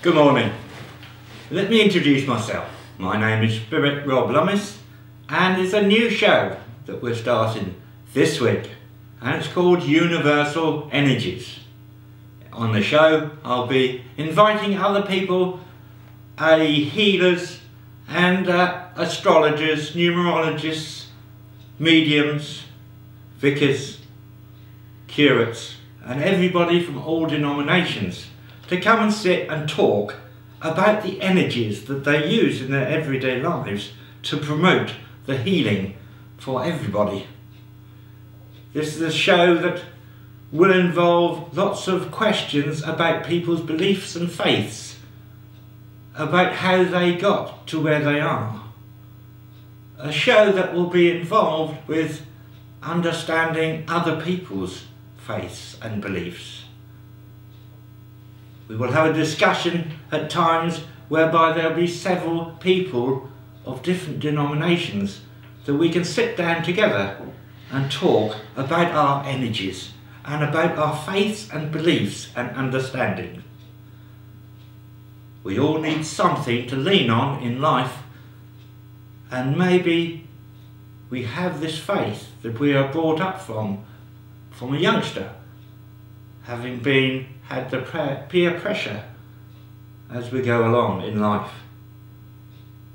Good morning. Let me introduce myself. My name is Spirit Rob Lummis, and it's a new show that we're starting this week, and it's called Universal Energies. On the show I'll be inviting other people, healers and astrologers, numerologists, mediums, vicars, curates and everybody from all denominations to come and sit and talk about the energies that they use in their everyday lives to promote the healing for everybody. This is a show that will involve lots of questions about people's beliefs and faiths, about how they got to where they are. A show that will be involved with understanding other people's faiths and beliefs. We will have a discussion at times whereby there will be several people of different denominations that we can sit down together and talk about our energies and about our faiths and beliefs and understanding. We all need something to lean on in life, and maybe we have this faith that we are brought up from a youngster, having had the peer pressure as we go along in life.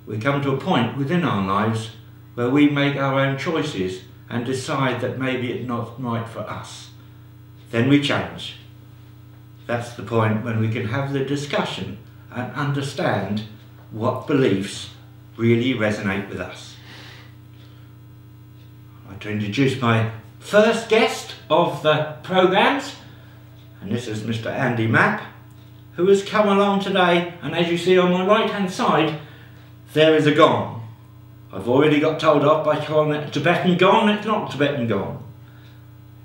We come to a point within our lives where we make our own choices and decide that maybe it's not right for us. Then we change. That's the point when we can have the discussion and understand what beliefs really resonate with us. I'd like to introduce my first guest of the programmes, and this is Mr. Andy Mapp, who has come along today, and as you see on my right hand side there is a gong. I've already got told off by calling it a Tibetan gong. It's not a Tibetan gong,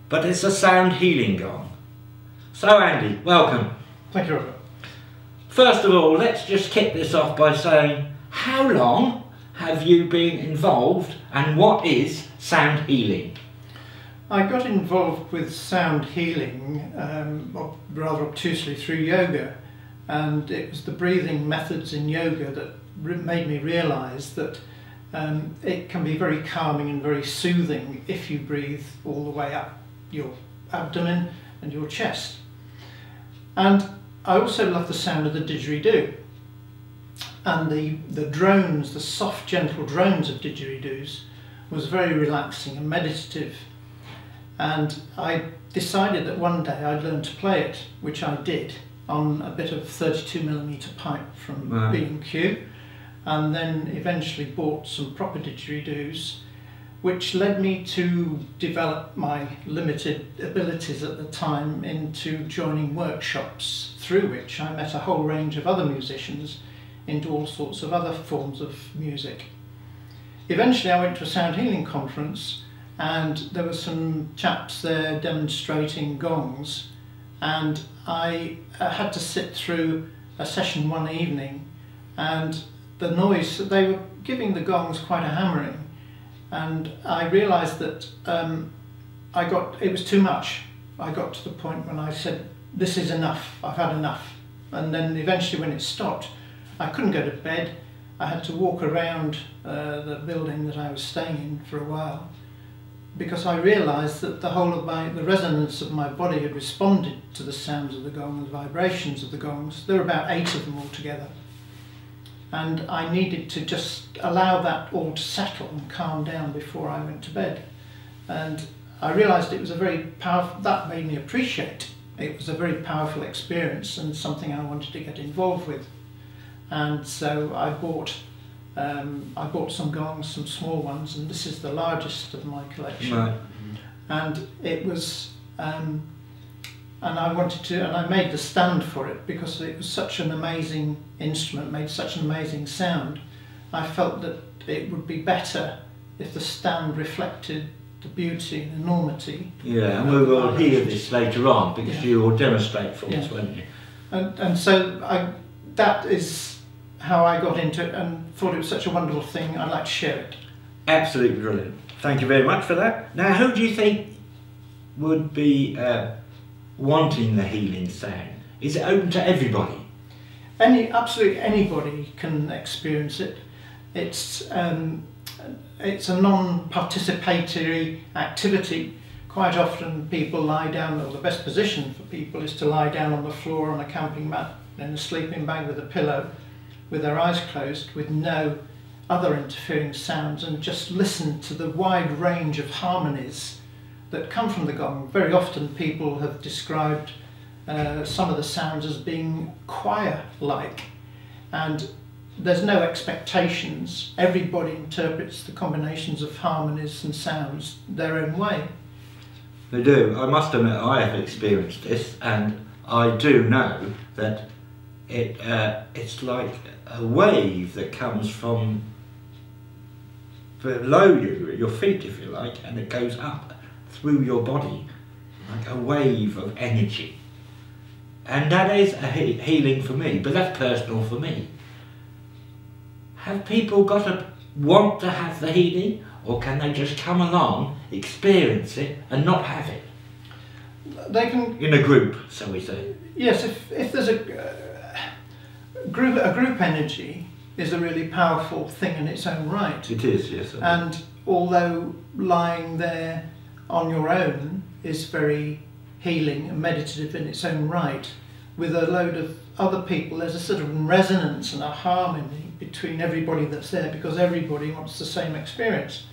but it's a sound healing gong. So Andy, welcome. Thank you, Robert. First of all, let's just kick this off by saying, how long have you been involved and what is sound healing? I got involved with sound healing rather obtusely through yoga, and it was the breathing methods in yoga that made me realise that it can be very calming and very soothing if you breathe all the way up your abdomen and your chest. And I also love the sound of the didgeridoo, and the drones, the soft gentle drones of didgeridoos was very relaxing and meditative. And I decided that one day I'd learn to play it, which I did on a bit of 32mm pipe from B&Q, and then eventually bought some proper didgeridoos, which led me to develop my limited abilities at the time into joining workshops, through which I met a whole range of other musicians into all sorts of other forms of music. Eventually I went to a sound healing conference, and there were some chaps there demonstrating gongs, and I had to sit through a session one evening, and the noise, they were giving the gongs quite a hammering, and I realised that it was too much. I got to the point when I said, this is enough, I've had enough. And then eventually when it stopped, I couldn't go to bed. I had to walk around the building that I was staying in for a while, because I realised that the whole of the resonance of my body had responded to the sounds of the gong, the vibrations of the gongs. There were about 8 of them altogether. And I needed to just allow that all to settle and calm down before I went to bed. And I realised it was a very powerful, that made me appreciate it was a very powerful experience and something I wanted to get involved with. And so I bought some gongs, some small ones, and this is the largest of my collection. Right. And it was, and I made the stand for it because it was such an amazing instrument, made such an amazing sound. I felt that it would be better if the stand reflected the beauty and enormity. Yeah, and we will hear this later on, because you will demonstrate for us, won't you? And so that is how I got into it, and thought it was such a wonderful thing. I'd like to share it. Absolutely brilliant. Thank you very much for that. Now, who do you think would be wanting the healing sound? Is it open to everybody? Absolutely anybody can experience it. It's a non-participatory activity. Quite often people lie down, or the best position for people is to lie down on the floor on a camping mat in a sleeping bag with a pillow, with their eyes closed, with no other interfering sounds, and just listen to the wide range of harmonies that come from the gong. Very often people have described some of the sounds as being choir-like, and there's no expectations. Everybody interprets the combinations of harmonies and sounds their own way. They do. I must admit I have experienced this, and I do know that it's like a wave that comes from below you, your feet if you like, and it goes up through your body like a wave of energy. And that is a healing for me, but that's personal for me. Have people got to want to have the healing, or can they just come along, experience it and not have it? They can, in a group, so we say. Yes, if there's a group energy is a really powerful thing in its own right. It is, yes. And although lying there on your own is very healing and meditative in its own right, with a load of other people there's a sort of resonance and a harmony between everybody that's there, because everybody wants the same experience.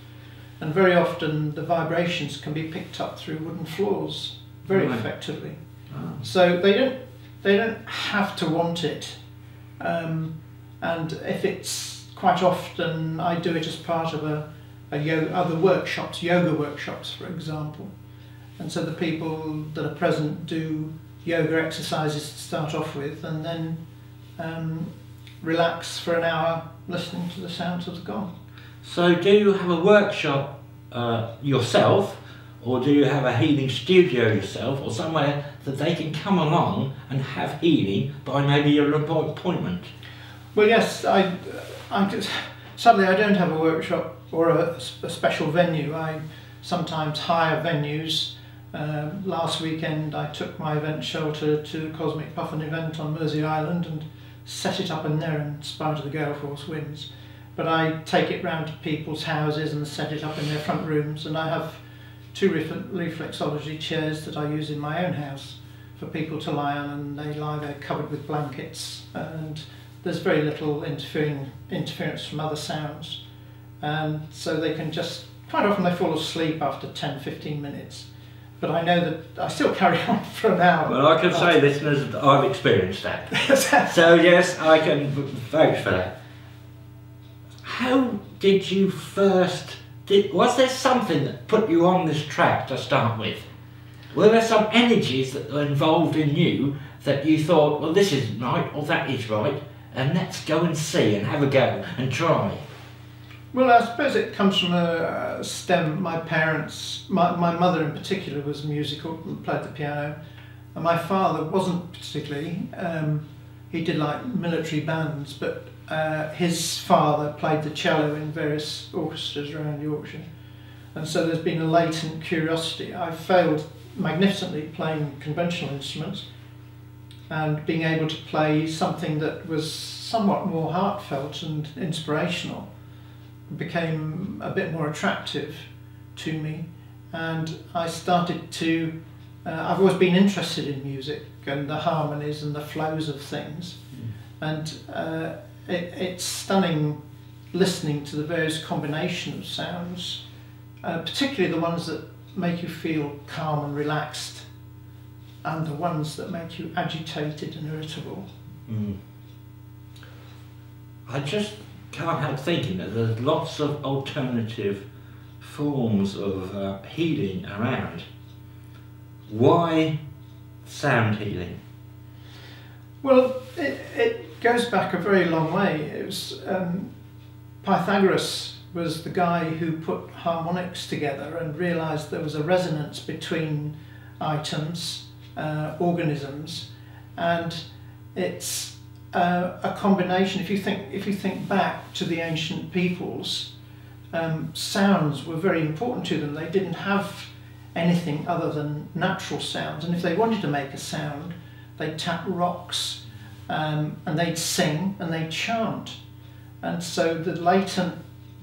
And very often the vibrations can be picked up through wooden floors very effectively. Oh. So they don't have to want it. And if it's, quite often I do it as part of other workshops, yoga workshops for example. And so the people that are present do yoga exercises to start off with, and then relax for an hour listening to the sounds of the gong. So do you have a workshop yourself, or do you have a healing studio yourself, or somewhere that they can come along and have healing by maybe an appointment? Well, yes, sadly I don't have a workshop or a special venue. I sometimes hire venues. Last weekend I took my event shelter to Cosmic Puffin event on Mersey Island and set it up in there in spite of the gale force winds. But I take it round to people's houses and set it up in their front rooms, and I have 2 reflexology chairs that I use in my own house for people to lie on, and they lie there covered with blankets, and there's very little interference from other sounds, and so they can just, quite often they fall asleep after 10-15 minutes. But I know that I still carry on for an hour. Well, I can say, listeners, that I've experienced that. So yes, I can vouch for that. How did you first, was there something that put you on this track to start with? Were there some energies that were involved in you that you thought, well, this isn't right, or that is right, and let's go and see and have a go and try? Well, I suppose it comes from a stem. My parents, my mother in particular was musical and played the piano, and my father wasn't particularly. He did like military bands, but his father played the cello in various orchestras around Yorkshire, and so there's been a latent curiosity. I failed magnificently playing conventional instruments, and being able to play something that was somewhat more heartfelt and inspirational became a bit more attractive to me, and I started to, I've always been interested in music and the harmonies and the flows of things, and it's stunning listening to the various combination of sounds, particularly the ones that make you feel calm and relaxed, and the ones that make you agitated and irritable. I just can't help thinking that there's lots of alternative forms of healing around. Why sound healing? Well, it goes back a very long way. It was Pythagoras was the guy who put harmonics together and realised there was a resonance between items, organisms, and it's a combination. If you think back to the ancient peoples, sounds were very important to them. They didn't have anything other than natural sounds, and if they wanted to make a sound, they'd tap rocks, and they'd sing and they'd chant. And so the latent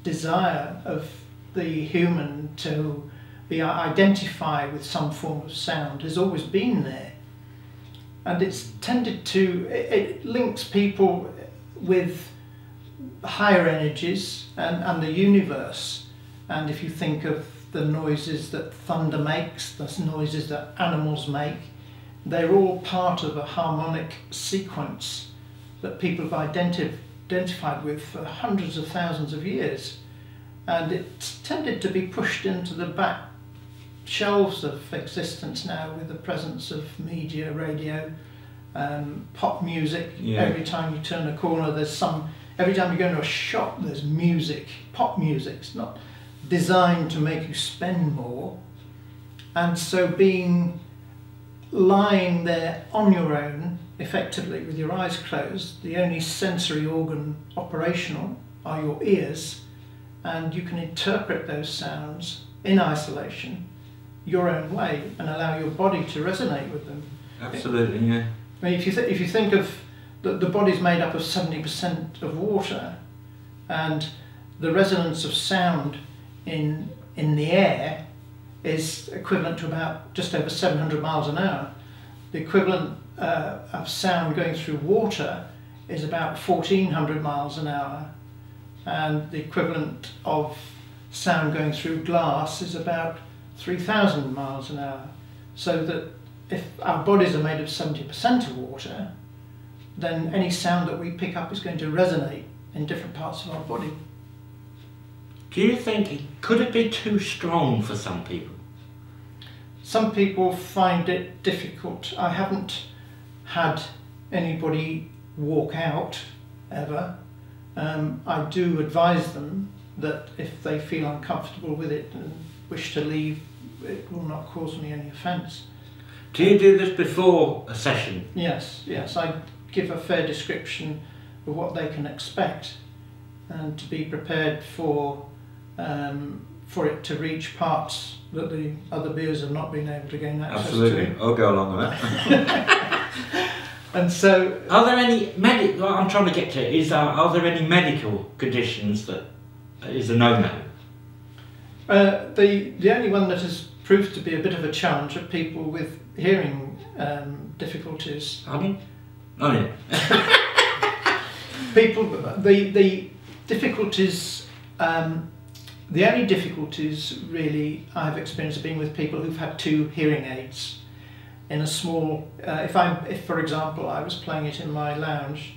desire of the human to be identified with some form of sound has always been there. And it's tended to, it links people with higher energies and the universe. And if you think of the noises that thunder makes, the noises that animals make, they're all part of a harmonic sequence that people have identified with for hundreds of thousands of years. And it's tended to be pushed into the back shelves of existence now with the presence of media, radio, pop music. Yeah. Every time you turn a corner there's some, every time you go into a shop there's music, pop music. It's not designed to make you spend more. And so lying there on your own, effectively with your eyes closed, the only sensory organ operational are your ears, and you can interpret those sounds in isolation your own way and allow your body to resonate with them. Absolutely, yeah. I mean, if you think of the body's made up of 70% of water, and the resonance of sound in the air is equivalent to about just over 700 miles an hour. The equivalent of sound going through water is about 1400 miles an hour, and the equivalent of sound going through glass is about 3000 miles an hour. So that if our bodies are made of 70% of water, then any sound that we pick up is going to resonate in different parts of our body. Do you think, could it be too strong for some people? Some people find it difficult. I haven't had anybody walk out ever. I do advise them that if they feel uncomfortable with it and wish to leave, it will not cause me any offence. Do you do this before a session? Yes, I give a fair description of what they can expect and to be prepared for it to reach parts that the other beers have not been able to gain access Absolutely. to. I'll go along with that. And so, are there any what I'm trying to get to is are there any medical conditions that is a no-no? the only one that has proved to be a bit of a challenge are people with hearing difficulties. Pardon? Oh yeah. People, the difficulties, the only difficulties really I've experienced have been with people who've had two hearing aids in a small, if for example I was playing it in my lounge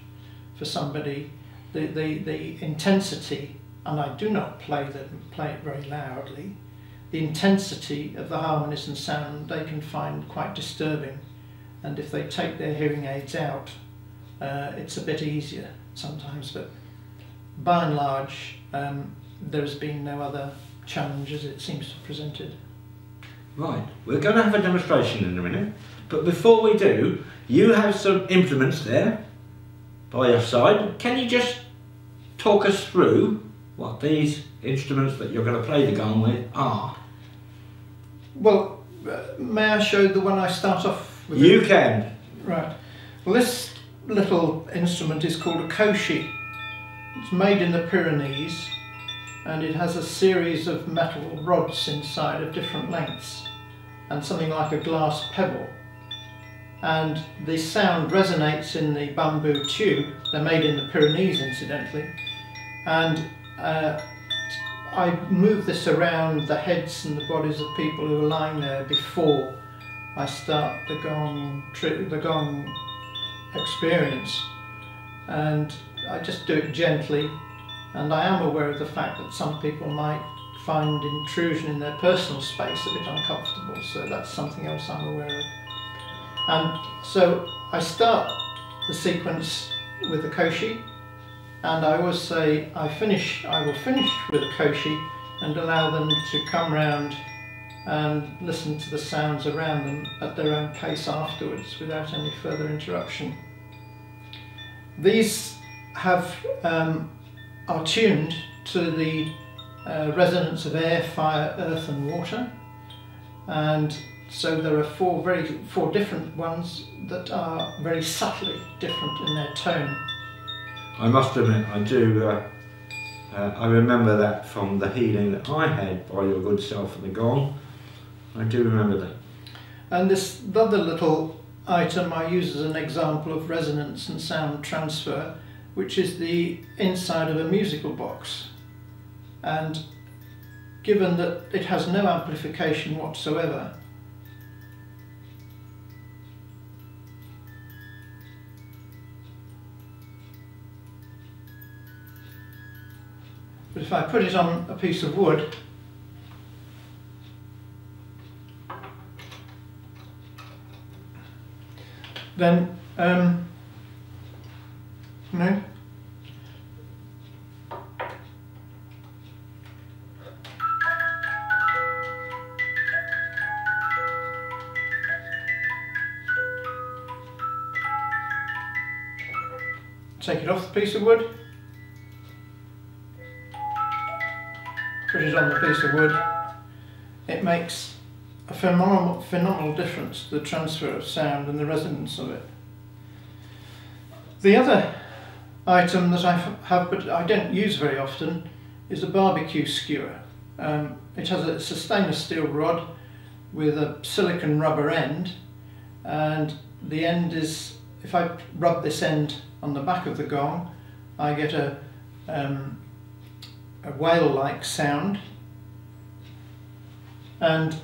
for somebody, the intensity, and I do not play it very loudly, the intensity of the harmonies and sound they can find quite disturbing, and if they take their hearing aids out it's a bit easier sometimes, but by and large there's been no other challenges it seems to have presented. Right, we're going to have a demonstration in a minute, but before we do, you have some implements there by your side. Can you just talk us through what these instruments that you're going to play the gong with are? Well, may I show the one I start off with? You can. Right. Well, this little instrument is called a koshi. It's made in the Pyrenees, and it has a series of metal rods inside of different lengths and something like a glass pebble, and the sound resonates in the bamboo tube. They're made in the Pyrenees, incidentally, and I move this around the heads and the bodies of people who are lying there before I start the gong experience, and I just do it gently. And I am aware of the fact that some people might find intrusion in their personal space a bit uncomfortable, so that's something else I'm aware of. And so I start the sequence with the koshi, and I always say I will finish with a koshi and allow them to come round and listen to the sounds around them at their own pace afterwards without any further interruption. These are tuned to the resonance of air, fire, earth and water, and So there are four different ones that are very subtly different in their tone. I must admit, I do. I remember that from the healing that I had by your good self and the gong. I do remember that. And this other little item I use as an example of resonance and sound transfer, which is the inside of a musical box. And given that it has no amplification whatsoever, but if I put it on a piece of wood, then no. Take it off the piece of wood, put it on the piece of wood. It makes a phenomenal difference to the transfer of sound and the resonance of it. The other item that I have but I don't use very often is a barbecue skewer. It's a stainless steel rod with a silicon rubber end, and the end is, if I rub this end on the back of the gong, I get a whale-like sound, and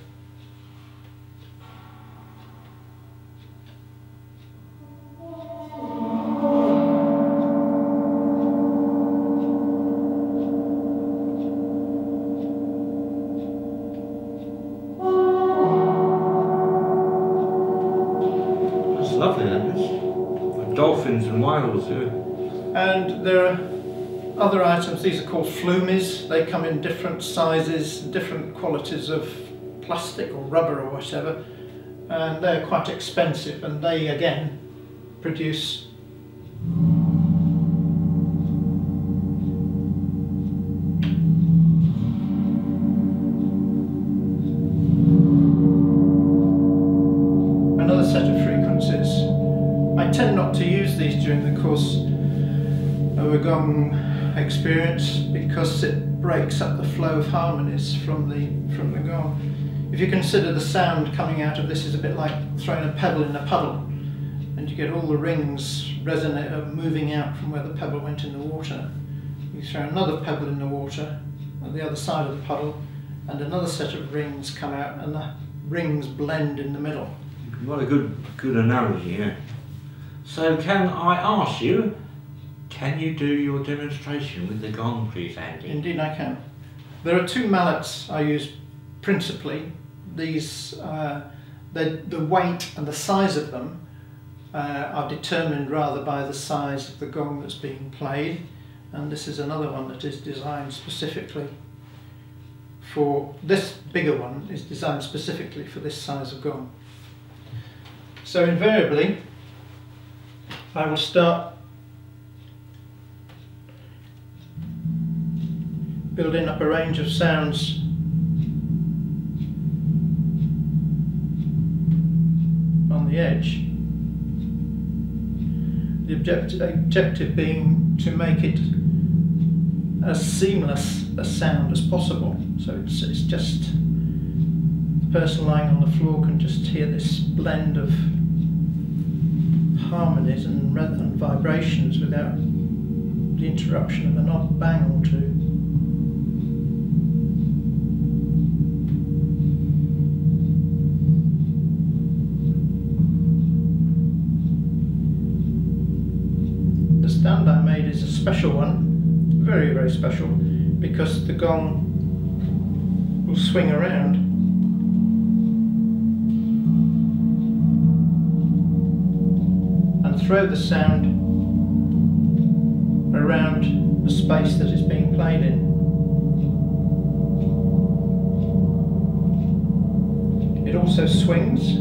That's lovely, that is. Like dolphins and whales, yeah. And there are other items. These are called Lummis. They come in different sizes, different qualities of plastic or rubber or whatever, and they're quite expensive, and they again produce another set of frequencies. I tend not to use these during the course of a gong experience because it breaks up the flow of harmonies from the gong. If you consider the sound coming out of this is a bit like throwing a pebble in a puddle, and you get all the rings resonate, moving out from where the pebble went in the water. You throw another pebble in the water at the other side of the puddle, and another set of rings come out, and the rings blend in the middle. What a good analogy, yeah. So can I ask you, can you do your demonstration with the gong, please, Andy? Indeed I can. There are two mallets I use principally. These, the weight and the size of them are determined rather by the size of the gong that's being played, and this is another one that is designed specifically for, this bigger one is designed specifically for this size of gong. So invariably I will start building up a range of sounds on the edge. The objective being to make it as seamless a sound as possible. So it's just, the person lying on the floor can just hear this blend of harmonies and vibrations without the interruption of an odd bang or two. The stand I made is a special one, very, very special, because the gong will swing around. And throw the sound around the space that it's being played in. It also swings.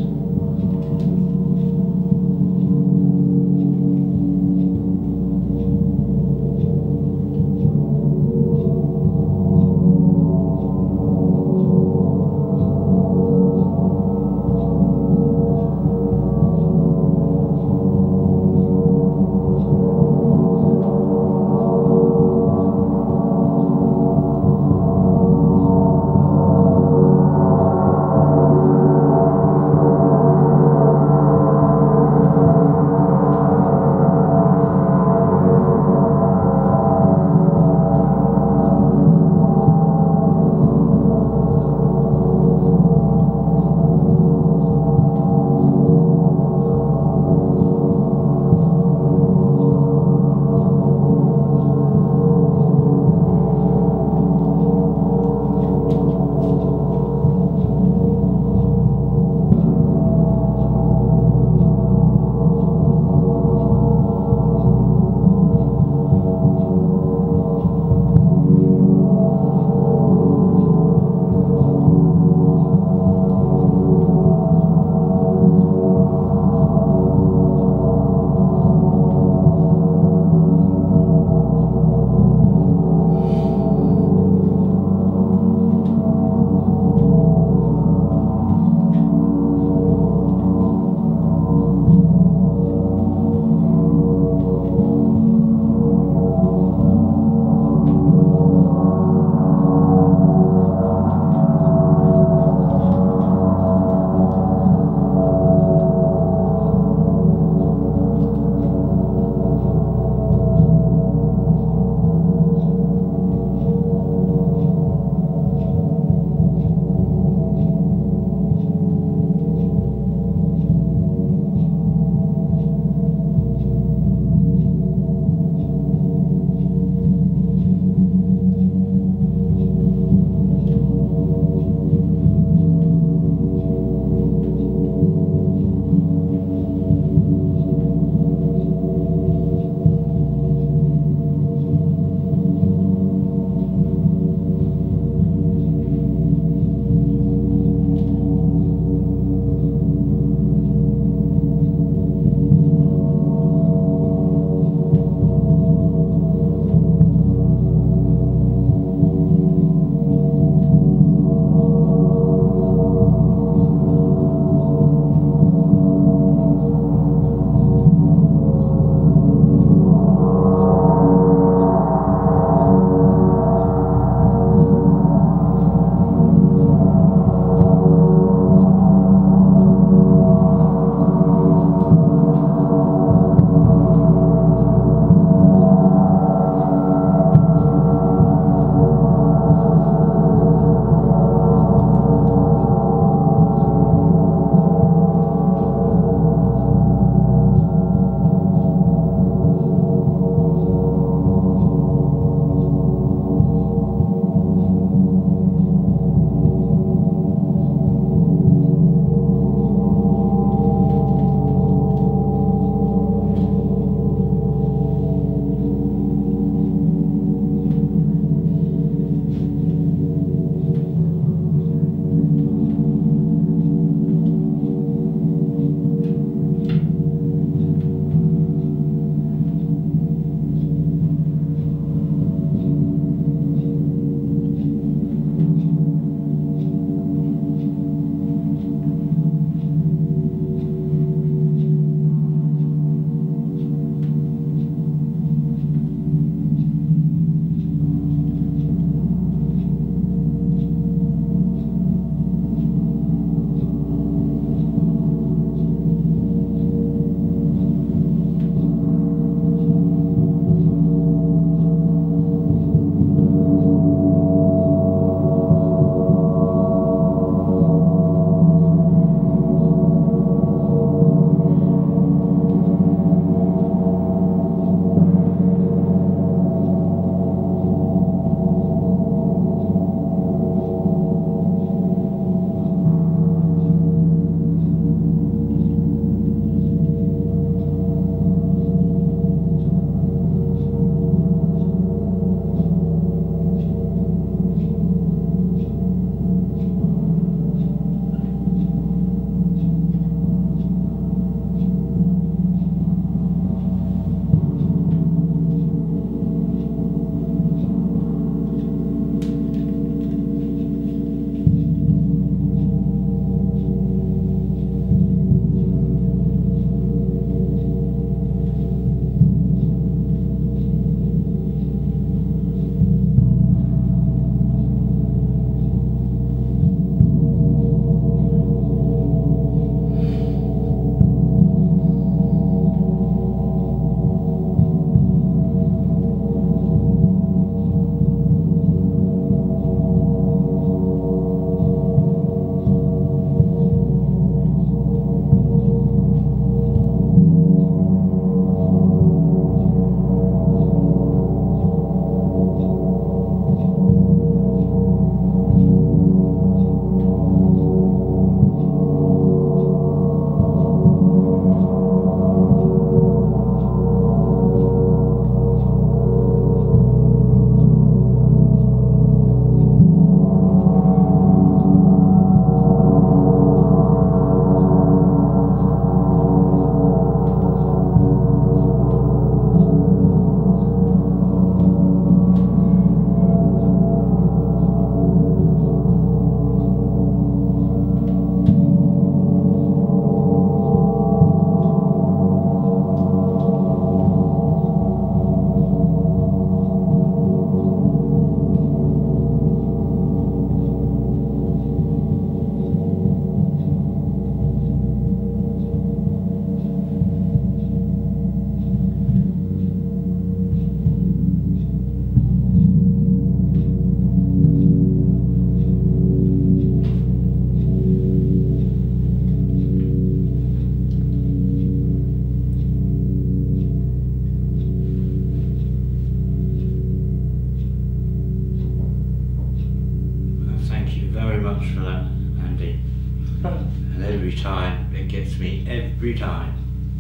every time,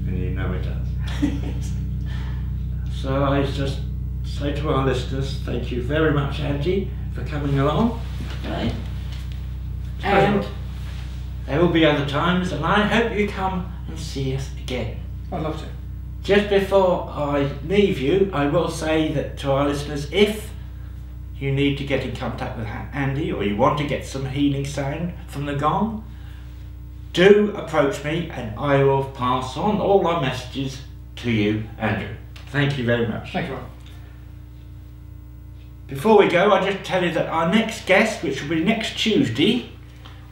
and you know it does. So I just say to our listeners, thank you very much, Angie, for coming along. Okay. And there will be other times, and I hope you come and see us again. I'd love to. Just before I leave you, I will say that to our listeners, if you need to get in contact with Andy or you want to get some healing sound from the gong, do approach me and I will pass on all my messages to you, Andrew. Thank you very much. Thank you, Rob. Before we go, I'll just tell you that our next guest, which will be next Tuesday,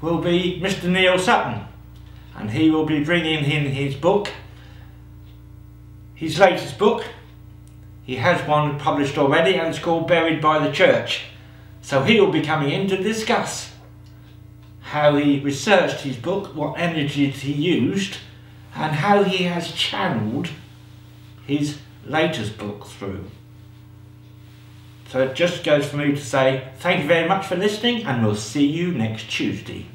will be Mr. Neil Sutton, and he will be bringing in his book, his latest book. He has one published already and it's called Buried by the Church. So he will be coming in to discuss how he researched his book, what energies he used, and how he has channeled his latest book through. So it just goes for me to say thank you very much for listening, and we'll see you next Tuesday.